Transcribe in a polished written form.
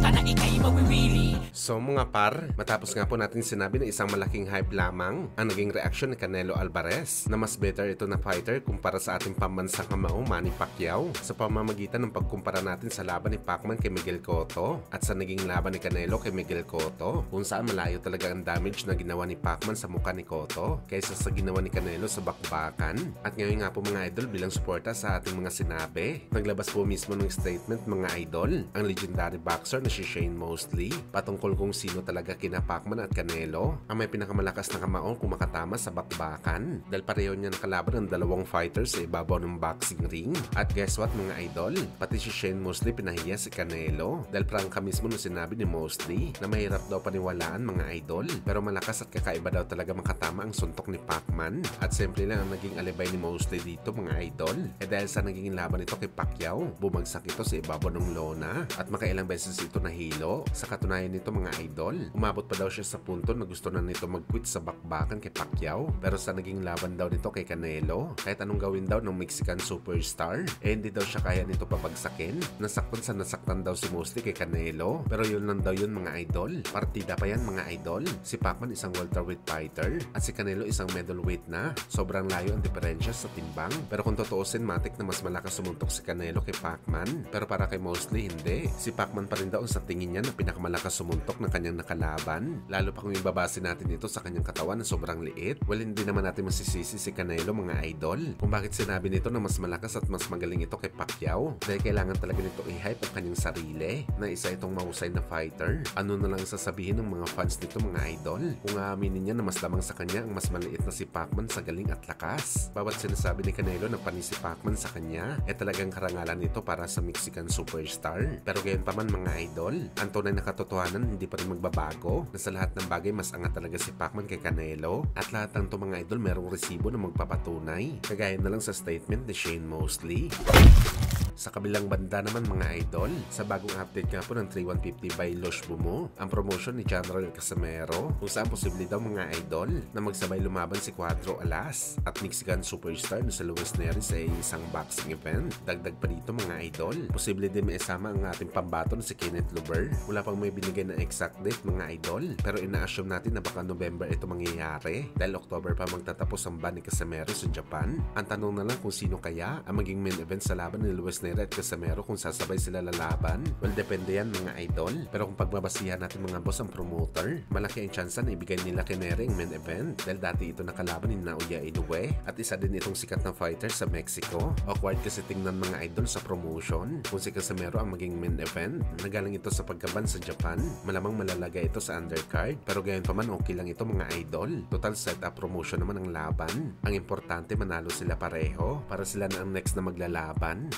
ka na ika'y mawiwili. So mga par, matapos nga po natin sinabi na isang malaking hype lamang ang naging reaksyon ni Canelo Alvarez na mas better ito na fighter kumpara sa ating pambansang kamao Manny Pacquiao sa pamamagitan ng pagkumpara natin sa laban ni Pacman kay Miguel Cotto at sa naging laban ni Canelo kay Miguel Cotto, kung saan malayo talaga ang damage na ginawa ni Pacman sa mukha ni Cotto kaysa sa ginawa ni Canelo sa bakbakan. At ngayon nga po mga idol, bilang suporta sa ating mga sinabi, naglabas po mismo ng statement mga idol ang legendary boxer na si Shane Mosley patungkol kung sino talaga kina Pacman at Canelo ang may pinakamalakas na kamaong kung makatama sa bakbakan, dahil pareho niya nakalaban ng dalawang fighters sa ibabaw ng boxing ring. At guess what mga idol, pati si Shane Mosley pinahiya si Canelo dahil prangka mismo nung sinabi ni Mosley na mahirap daw paniwalaan mga idol, pero malakas at kakaiba daw talaga makatama ang suntok ni Pacman. At simple lang ang naging alibay ni Mosley dito mga idol, dahil sa naging laban nito kay Pacquiao, bumagsak ito sa ibabaw ng lona at makailang beses ito nahilo. Sa katunayan nito mga idol, umabot pa daw siya sa punto na gusto na nito mag-quit sa bakbakan kay Pacquiao, pero sa naging laban daw nito kay Canelo, kahit anong gawin daw ng Mexican superstar, hindi daw siya kaya nito pabagsakin. Nasaktan daw si Mosley kay Canelo, pero yun lang daw yun mga idol, partida pa yan mga idol. Si Pacman isang welterweight fighter at si Canelo isang middleweight na, sobrang layo ang diferensya sa timbang, pero kung tutuusin matik na mas malakas sumuntok si Canelo kay Pacman, pero para kay Mosley hindi. Si Pacman pa rin daw sa tingin niya na pinakamalakas sumuntok ng kanyang nakalaban, lalo pa kung ibabase natin ito sa kanyang katawan na sobrang liit. Well, hindi naman natin masisisi si Canelo mga idol kung bakit sinabi nito na mas malakas at mas magaling ito kay Pacquiao, dahil kailangan talaga nito i-hype ang kanyang sarili na isa itong mahusay na fighter. Ano na lang sasabihin ng mga fans nito mga idol kung aaminin niya na mas lamang sa kanya ang mas maliit na si Pacman sa galing at lakas. Bawat sinasabi ni Canelo na panis si Pacman sa kanya talagang karangalan nito para sa Mexican superstar, pero gayon pa man mga idol, ang tunay na katotohanan hindi pa rin magbabago na sa lahat ng bagay mas angat talaga si Pacman kay Canelo, at lahat ng to mga idol merong resibo na magpapatunay, kagaya na lang sa statement ni Shane Mosley. Sa kabilang banda naman mga idol, sa bagong update nga po ng 3150 by Losh Bumo, ang promotion ni General Casimero, kung saan posible daw mga idol na magsabay lumaban si Cuadro Alas at Mexican superstar na si Luis Neris sa isang boxing event. Dagdag pa dito mga idol, posible din may isama ang ating pambato na si Kenneth Luber. Wala pang may binigay na exact date mga idol, pero ina-assume natin na baka November ito mangyayari dahil October pa magtatapos ang ban ni Casimero sa Japan. Ang tanong na lang kung sino kaya ang maging main event sa laban ni Luis Neris at Casimero, kung sasabay sila lalaban. Well, depende yan mga idol, pero kung pagbabasihan natin mga boss ang promoter, malaki ang chance na ibigay nila kay Nery ang main event dahil dati ito nakalaban ni Naoya Inoue at isa din itong sikat na fighter sa Mexico. Awkward kasi tingnan mga idol sa promotion kung si Casimero ang maging main event. Nagaling ito sa pagkaban sa Japan, malamang malalagay ito sa undercard, pero gayon pa man okay lang ito mga idol. Total setup promotion naman ang laban. Ang importante manalo sila pareho para sila na ang next na maglalaban.